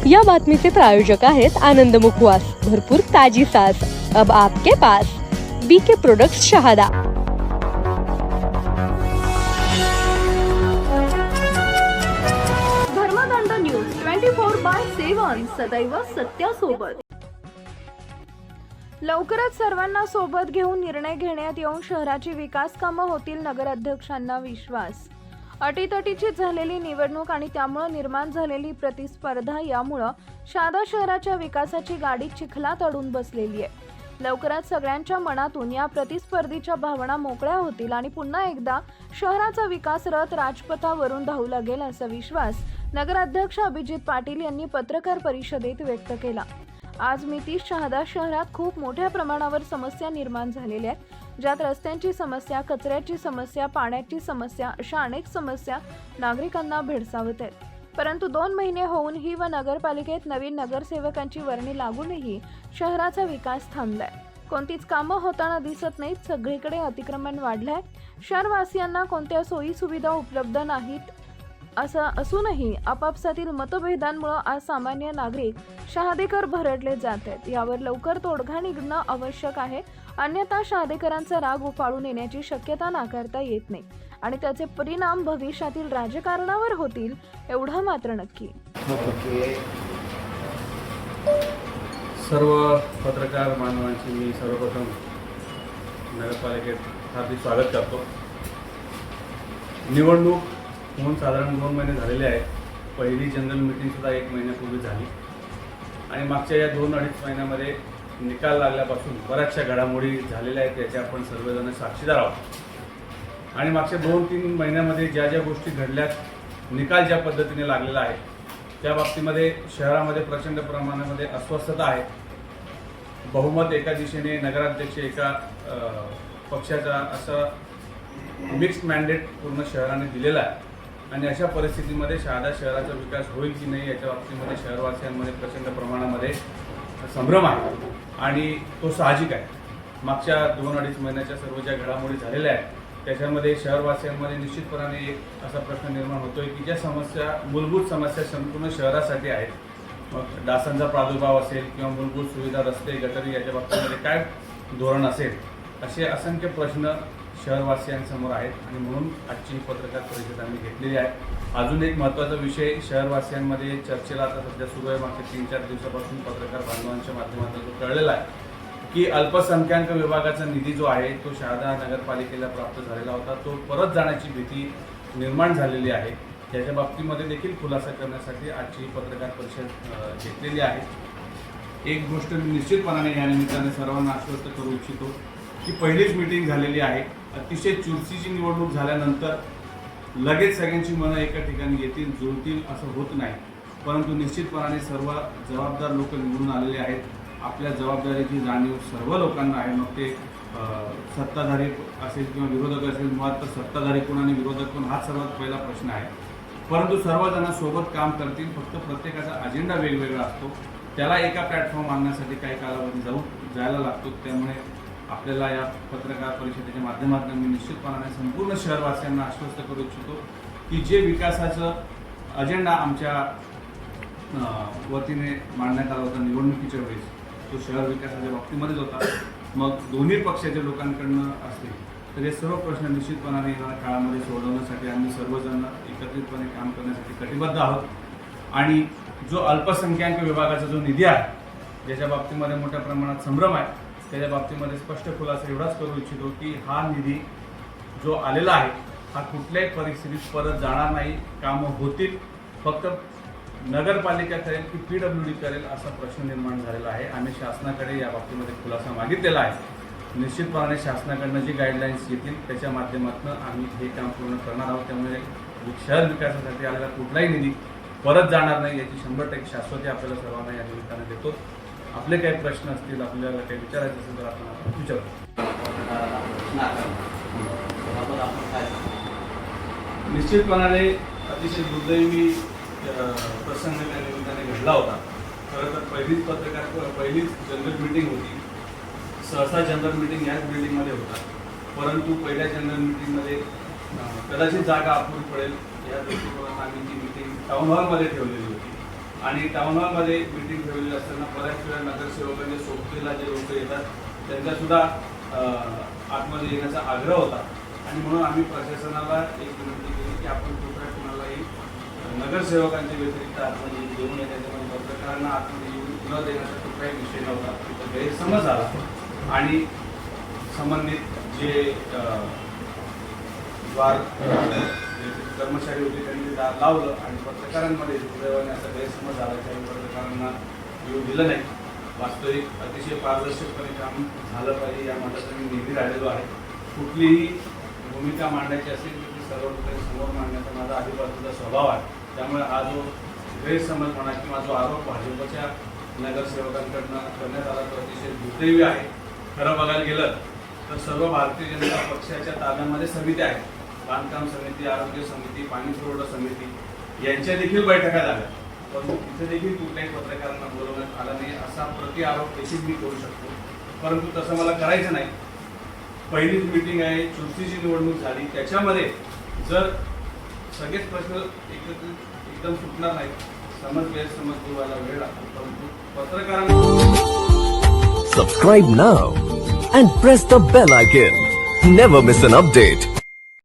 या बातमीचे प्रायोजक आहेत आनंद मुखवास, भरपूर ताजी सास अब आपके पास। BK products Shahada. Dharmadand news 24/7 सदैव सत्यासोबत। लवकरच सर्वांना सोबत घेऊन निर्णय घेण्यात येऊन शहराची विकास कामं होतील, नगराध्यक्षांना विश्वास। अटीतटीची झालेली निवडणूक आणि त्यामुळे निर्माण झालेली प्रतिस्पर्धा यामुळे शहादा शहराच्या विकासाची गाडी चिखलात अडून बसलेली आहे। लवकरच सगळ्यांच्या मनातून या प्रतिस्पर्धीच्या भावना मोकळ्या होतील आणि पुन्हा एकदा शहराचा विकास रथ राजपथावरून धावू लागेल असा विश्वास नगराध्यक्ष अभिजित पाटील यांनी पत्रकार परिषदेत व्यक्त केला। आज मिती शहादा शहरात खूप मोठ्या प्रमाणावर समस्या निर्माण झालेल्या आहेत, ज्यात रस्त्यांची समस्या, कचऱ्याची समस्या, पाण्याची समस्या अशा अनेक समस्या नागरिकांना भेडसावत आहेत। परंतु 2 महिने होऊनही व नगरपालिकेत नवीन नगरसेवकांची वर्णी लागूनही शहराचा विकास थांबलाय। कोणतीच कामं होताना दिसत नाहीत। सगळीकडे अतिक्रमण वाढलंय। शहरवासियांना कोणत्या सोयी सुविधा उपलब्ध नाहीत असं असूनही आपापसातील मतभेदांमुळे आज सामान्य नागरिक शहादेकर भरडले जात आहेत। यावर लवकर तोडगा निघणं आवश्यक आहे, अन्यथा शहादेकरांचा राग उफाळून येण्याची शक्यता नाकारता येत नाही आणि त्याचे परिणाम भविष्यातील राजकारणावर होतील एवढं मात्र नक्की। सर्व पत्रकार बांधवांचे मी सर्वप्रथम नगरपालिकेत हार्दिक स्वागत करतो। निवडणूक होऊन साधारण 2 महिने झालेले आहेत। पहिली जनरल मीटिंगसुद्धा 1 महिन्यापूर्वी झाली आणि मागच्या या 2-2.5 महिन्यामध्ये निकाल लागल्यापासून बऱ्याचशा घडामोडी झालेल्या आहेत, याचे आपण सर्वजण साक्षीदार आहोत। आणि मागच्या 2-3 महिन्यामध्ये ज्या ज्या गोष्टी घडल्यात, निकाल ज्या पद्धतीने लागलेला आहे, त्या बाबतीमध्ये शहरामध्ये प्रचंड प्रमाणामध्ये अस्वस्थता आहे। बहुमत एका दिशेने, नगराध्यक्ष एका पक्षाचा, असं मिक्स्ड मॅन्डेट पूर्ण शहराने दिलेला आहे आणि अशा परिस्थितीमध्ये शहादा शहराचा विकास होईल की नाही याच्या बाबतीमध्ये शहरवासियांमध्ये प्रचंड प्रमाणामध्ये संभ्रम आहे आणि तो साहजिक आहे। मागच्या 2-2.5 महिन्याच्या सर्व ज्या घडामोडी झालेल्या आहेत त्याच्यामध्ये शहरवासियांमध्ये निश्चितपणाने एक असा प्रश्न निर्माण होतोय की ज्या समस्या, मूलभूत समस्या संपूर्ण शहरासाठी आहेत, मग डासांचा प्रादुर्भाव असेल किंवा मूलभूत सुविधा, रस्ते, गटारी याच्या बाबतीमध्ये काय धोरण असेल, असे असंख्य प्रश्न शहरवासियांसमोर आहेत आणि म्हणून आजची पत्रकार परिषद आम्ही घेतलेली आहे। अजून एक महत्त्वाचा विषय शहरवासियांमध्ये चर्चेला आता सध्या सुरू आहे, मागच्या 3-4 दिवसापासून पत्रकार बांधवांच्या माध्यमातून जो कळलेला आहे की अल्पसंख्याक विभागाचा निधी जो आहे तो शहादा नगरपालिकेला प्राप्त झालेला होता, तो परत जाण्याची भीती निर्माण झालेली आहे। त्याच्या बाबतीमध्ये देखील खुलासा करण्यासाठी आजची पत्रकार परिषद घेतलेली आहे। एक गोष्ट मी निश्चितपणाने या निमित्ताने सर्वांना आश्वस्त करू इच्छितो की पहिलीच मीटिंग झालेली आहे। अतिशय चुरशीची निवडणूक झाल्यानंतर लगेच सगळ्यांची मनं एका ठिकाणी येतील, जुळतील असं होत नाही, परंतु निश्चितपणाने सर्व जबाबदार लोक निवडून आलेले आहेत। आपल्या जबाबदारीची जाणीव सर्व लोकांना आहे, मग ते सत्ताधारी असेल किंवा विरोधक असेल। मुळात तर सत्ताधारी कोण आणि विरोधक कोण हा सर्वात पहिला प्रश्न आहे, परंतु सर्वजण सोबत काम करतील। फक्त प्रत्येकाचा अजेंडा वेगवेगळा असतो, त्याला एका प्लॅटफॉर्म आणण्यासाठी काही कालावधी जायला लागतो। त्यामुळे आपल्याला या पत्रकार परिषदेच्या माध्यमातून मी निश्चितपणाने संपूर्ण शहरवासियांना आश्वस्त करू इच्छितो की जे विकासाचं अजेंडा आमच्या वतीने मांडण्यात आला होता निवडणुकीच्या वेळेस, तो शहर विकासाच्या बाबतीमध्येच होता। मग दोन्ही पक्षाच्या लोकांकडनं असतील तर हे सर्व प्रश्न निश्चितपणाने येणाऱ्या काळामध्ये सोडवण्यासाठी आम्ही सर्वजण एकत्रितपणे काम करण्यासाठी कटिबद्ध आहोत। आणि जो अल्पसंख्याक विभागाचा जो निधी आहे, ज्याच्या बाबतीमध्ये मोठ्या प्रमाणात संभ्रम आहे, त्याच्या बाबतीमध्ये स्पष्ट खुलासा एवढाच करू इच्छितो की हा निधी जो आलेला आहे हा कुठल्याही परिस्थितीत परत जाणार नाही। कामं होतील, फक्त नगरपालिका करेल की PWD करेल असा प्रश्न निर्माण झालेला आहे। आम्ही शासनाकडे या बाबतीमध्ये खुलासा मागितलेला आहे। निश्चितपणाने शासनाकडनं जी गाईडलाईन्स येतील त्याच्या माध्यमातून आम्ही हे काम पूर्ण करणार आहोत। त्यामुळे शहर विकासासाठी आलेला कुठलाही निधी परत जाणार नाही याची 100% शाश्वती आपल्याला सर्वांना या निमित्ताने देतो। आपले काही प्रश्न असतील, आपल्याला काही विचारायचे असेल तर आपण विचारू। निश्चितपणाने अतिशय दुर्दैवी प्रसंग त्या निमित्ताने घडला होता। खरं तर पहिलीच जनरल मीटिंग होती। सहसा जनरल मीटिंग याच बिल्डिंगमध्ये होता, परंतु पहिल्या जनरल मीटिंगमध्ये कदाचित जागा अपुरी पडेल या दृष्टिकोनातून आम्ही ती मीटिंग टाउन हॉलमध्ये ठेवलेली होती आणि टाउन हॉलमध्ये मीटिंग ठेवलेली असताना बऱ्याच वेळा नगरसेवकांच्या सोबतीला जे लोक येतात त्यांचा सुद्धा आतमध्ये येण्याचा आग्रह होता आणि म्हणून आम्ही प्रशासनाला एक विनंती केली की आपण कृपया कुणालाही नगरसेवकांच्या व्यतिरिक्त आतमध्ये देऊ नये. त्याच्यामध्ये पत्रकारांना आतमध्ये येऊन न देण्याचा कुठलाही विषय नव्हता. तिथं गैरसमज झाला आणि संबंधित जे द्वार कर्मचारी होते त्यांनी ते दार लावलं आणि पत्रकारांमध्ये दुर्दैवाने असा गैरसमज झाला की पत्रकारांना येऊ दिलं नाही. वास्तविक अतिशय पारदर्शकपणे काम झालं पाहिजे या मताचा मी नेहमी राहिलेलो आहे. कुठलीही भूमिका मांडायची असेल तर ती सर्व ठिकाणी समोर मांडण्याचा माझा आधीपासूनचा स्वभाव आहे. त्यामुळे हा जो गैरसमज म्हणा किंवा जो आरोप भाजपच्या नगरसेवकांकडनं करण्यात आला तो अतिशय दुर्दैवी आहे. खरं बघायला गेलं तर सर्व भारतीय जनता पक्षाच्या ताब्यामध्ये समित्या आहेत. बांधकाम समिती, आरोग्य समिती, पाणी पुरवठा समिती यांच्या देखील बैठका झाल्या, परंतु तिथे देखील कुठल्याही पत्रकारांना बोलवण्यात आलं नाही असा प्रतिआरोप देखील मी करू शकतो. परंतु तसं मला करायचं नाही. पहिलीच मीटिंग आहे, चुरशीची निवडणूक झाली, त्याच्यामध्ये जर सगळेच प्रश्न एकदम सुटणार नाही, समज गैरसमज दूर व्हायला वेळ लागतो. परंतु पत्रकारांना Subscribe now and press the bell icon. Never miss an update.